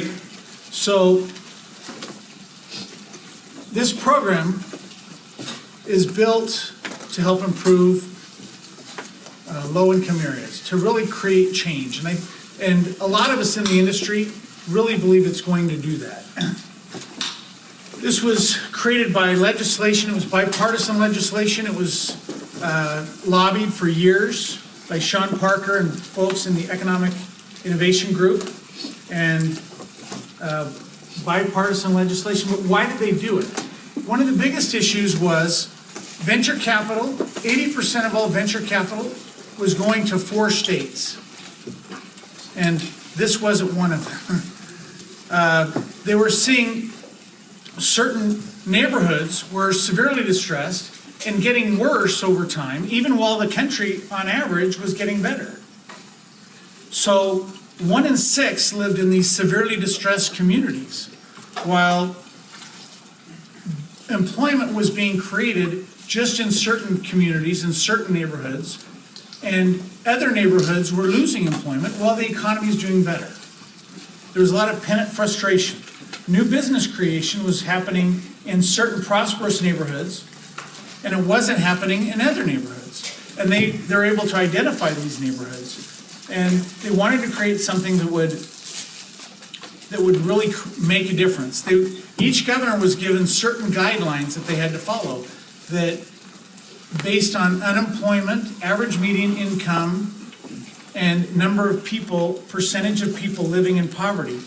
So this program is built to help improve low-income areas, to really create change. And a lot of us in the industry really believe it's going to do that. This was created by legislation. It was bipartisan legislation. It was lobbied for years by Sean Parker and folks in the Economic Innovation Group, and bipartisan legislation. But why did they do it? One of the biggest issues was venture capital. 80% of all venture capital was going to 4 states, and this wasn't one of them. They were seeing certain neighborhoods were severely distressed and getting worse over time, even while the country on average was getting better. So 1 in 6 lived in these severely distressed communities, while employment was being created just in certain communities, in certain neighborhoods, and other neighborhoods were losing employment while the economy is doing better. There was a lot of pent-up frustration. New business creation was happening in certain prosperous neighborhoods, and it wasn't happening in other neighborhoods. And they're able to identify these neighborhoods. And they wanted to create something that would really make a difference. Each governor was given certain guidelines that they had to follow, that based on unemployment, average median income, and number of people, percentage of people living in poverty.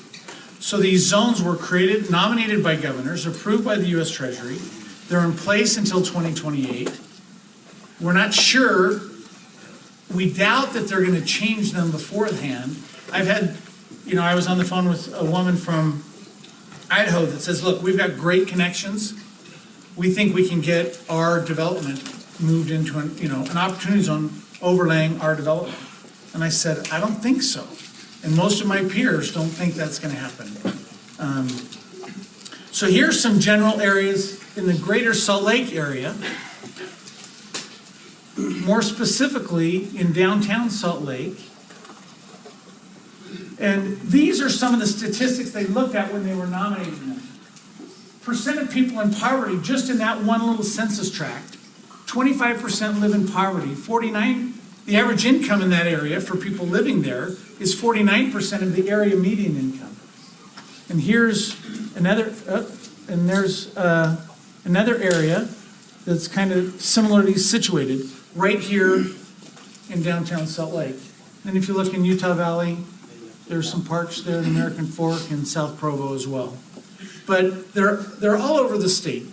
So these zones were created, nominated by governors, approved by the U.S. Treasury. They're in place until 2028. We're not sure. We doubt that they're going to change them beforehand. I was on the phone with a woman from Idaho that says, look, we've got great connections. We think we can get our development moved into an opportunity zone overlaying our development. And I said, I don't think so. And most of my peers don't think that's going to happen. So here's some general areas in the greater Salt Lake area, more specifically in downtown Salt Lake. And these are some of the statistics they looked at when they were nominating them. Percent of people in poverty, just in that one little census tract, 25% live in poverty. The average income in that area for people living there is 49% of the area median income. And here's another, there's another area that's kind of similarly situated right here in downtown Salt Lake. And if you look in Utah Valley, there's some parks there, the American Fork and South Provo as well. But they're all over the state.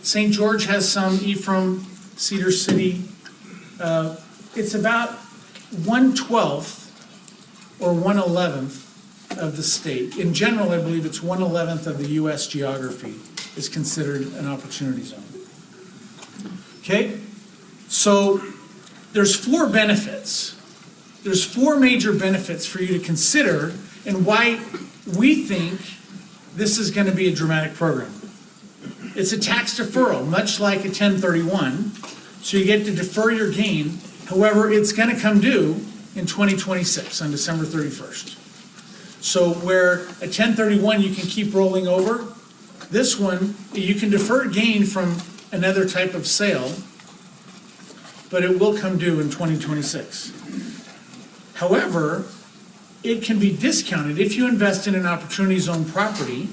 St. George has some, Ephraim, Cedar City. It's about 1/12 or 1/11 of the state. In general, I believe it's 1/11 of the U.S. geography is considered an opportunity zone. Okay, so there's 4 benefits. There's 4 major benefits for you to consider and why we think this is going to be a dramatic program. It's a tax deferral, much like a 1031, so you get to defer your gain. However, it's going to come due in 2026 on December 31st. So where a 1031 you can keep rolling over, this one you can defer gain from another type of sale, but it will come due in 2026. However, it can be discounted if you invest in an opportunity zone property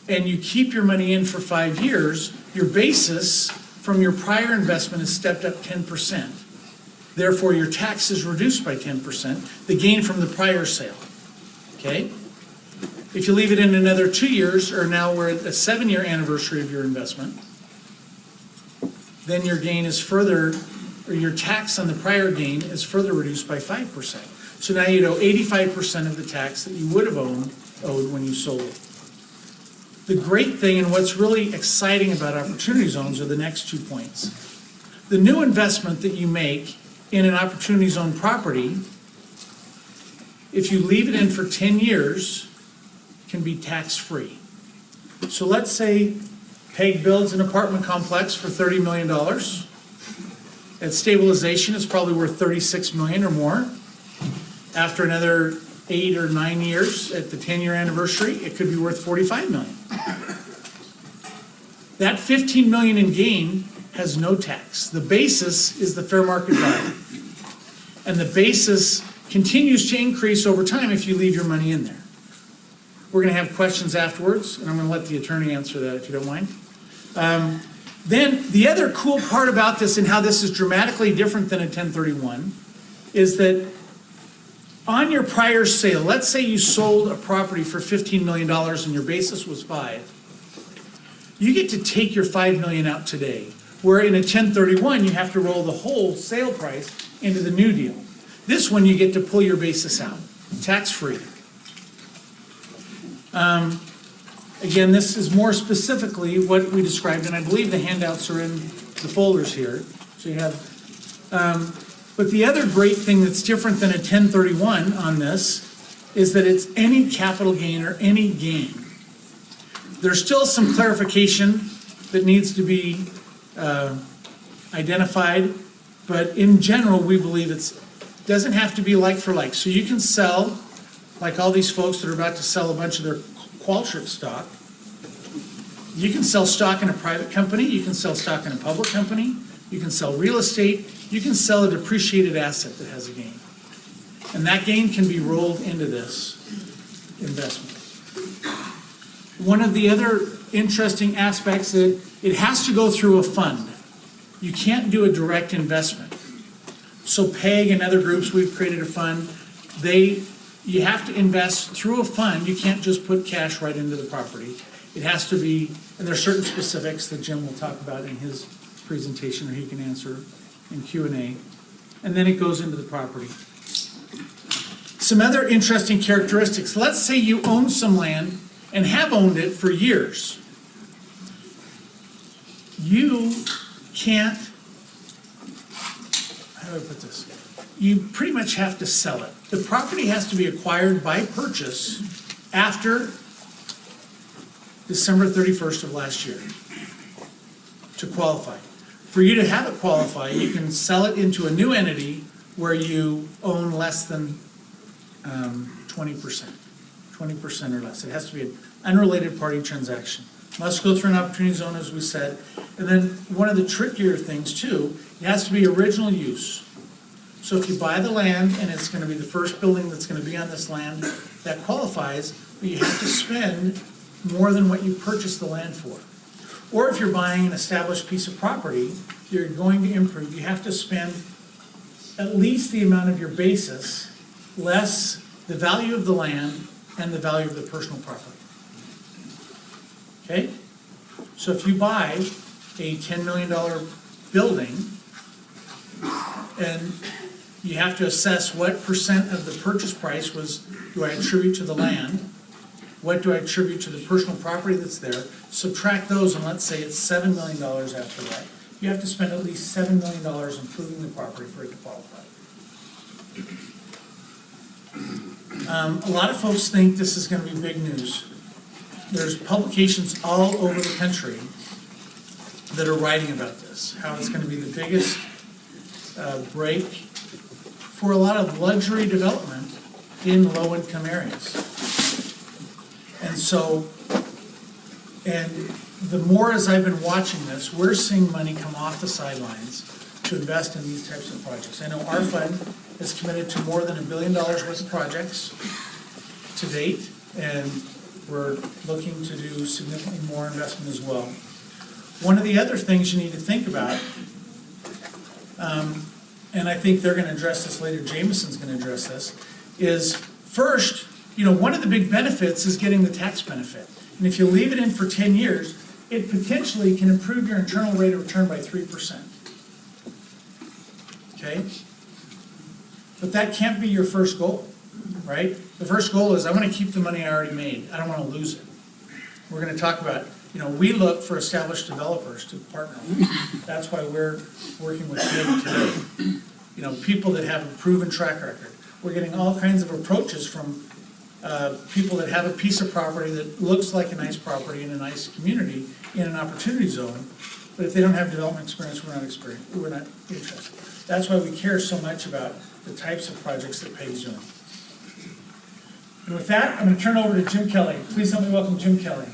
and you keep your money in for 5 years, your basis from your prior investment is stepped up 10%. Therefore, your tax is reduced by 10%, the gain from the prior sale, okay? If you leave it in another 2 years, or now we're at a 7-year anniversary of your investment, then your gain is further, or your tax on the prior gain is further reduced by 5%. So now you'd owe 85% of the tax that you would have owed when you sold it. The great thing and what's really exciting about opportunity zones are the next 2 points. The new investment that you make in an opportunity zone property, if you leave it in for 10 years, can be tax-free. So let's say Peg builds an apartment complex for $30 million. At stabilization, it's probably worth $36 million or more. After another 8 or 9 years, at the 10-year anniversary, it could be worth 45 million. That 15 million in gain has no tax. The basis is the fair market value. And the basis continues to increase over time if you leave your money in there. We're gonna have questions afterwards, and I'm gonna let the attorney answer that if you don't mind. Then the other cool part about this and how this is dramatically different than a 1031 is that on your prior sale, let's say you sold a property for $15 million and your basis was 5, you get to take your 5 million out today. Where in a 1031, you have to roll the whole sale price into the new deal. This one, you get to pull your basis out, tax-free. Again, this is more specifically what we described, and I believe the handouts are in the folders here. So you have, but the other great thing that's different than a 1031 on this is that it's any capital gain or any gain. There's still some clarification that needs to be identified, but in general, we believe doesn't have to be like for like. So you can sell, like all these folks that are about to sell a bunch of their Qualtrics stock. You can sell stock in a private company, you can sell stock in a public company, you can sell real estate, you can sell a depreciated asset that has a gain. And that gain can be rolled into this investment. One of the other interesting aspects is it has to go through a fund. You can't do a direct investment. So PEG and other groups, we've created a fund. You have to invest through a fund. You can't just put cash right into the property. It has to be, and there are certain specifics that Jim will talk about in his presentation, or he can answer in Q&A. And then it goes into the property. Some other interesting characteristics. Let's say you own some land and have owned it for years. You can't, how do I put this? You pretty much have to sell it. The property has to be acquired by purchase after December 31st of last year to qualify. For you to have it qualify, you can sell it into a new entity where you own less than 20% or less. It has to be an unrelated party transaction. Must go through an opportunity zone, as we said. And then one of the trickier things too, it has to be original use. So if you buy the land and it's gonna be the first building that's gonna be on this land, that qualifies, but you have to spend more than what you purchased the land for. Or if you're buying an established piece of property, you're going to improve, you have to spend at least the amount of your basis, less the value of the land and the value of the personal property. Okay? So if you buy a $10 million building, and you have to assess what percent of the purchase price do I attribute to the land, what do I attribute to the personal property that's there, subtract those, and let's say it's $7 million after that. You have to spend at least $7 million improving the property for it to qualify. A lot of folks think this is going to be big news. There's publications all over the country that are writing about this, how it's going to be the biggest break for a lot of luxury development in low-income areas. And so, and the more as I've been watching this, we're seeing money come off the sidelines to invest in these types of projects. I know our fund has committed to more than $1 billion worth of projects to date, and we're looking to do significantly more investment as well. One of the other things you need to think about, and I think they're going to address this later, Jameson's going to address this, is first, one of the big benefits is getting the tax benefit. And if you leave it in for 10 years, it potentially can improve your internal rate of return by 3%. Okay? But that can't be your first goal, right? The first goal is I want to keep the money I already made. I don't want to lose it. We're going to talk about, we look for established developers to partner with. That's why we're working with David today. People that have a proven track record. We're getting all kinds of approaches from people that have a piece of property that looks like a nice property in a nice community in an opportunity zone, but if they don't have development experience, we're not interested. That's why we care so much about the types of projects that PEG's doing. And with that, I'm going to turn over to Jim Kelly. Please help me welcome Jim Kelly.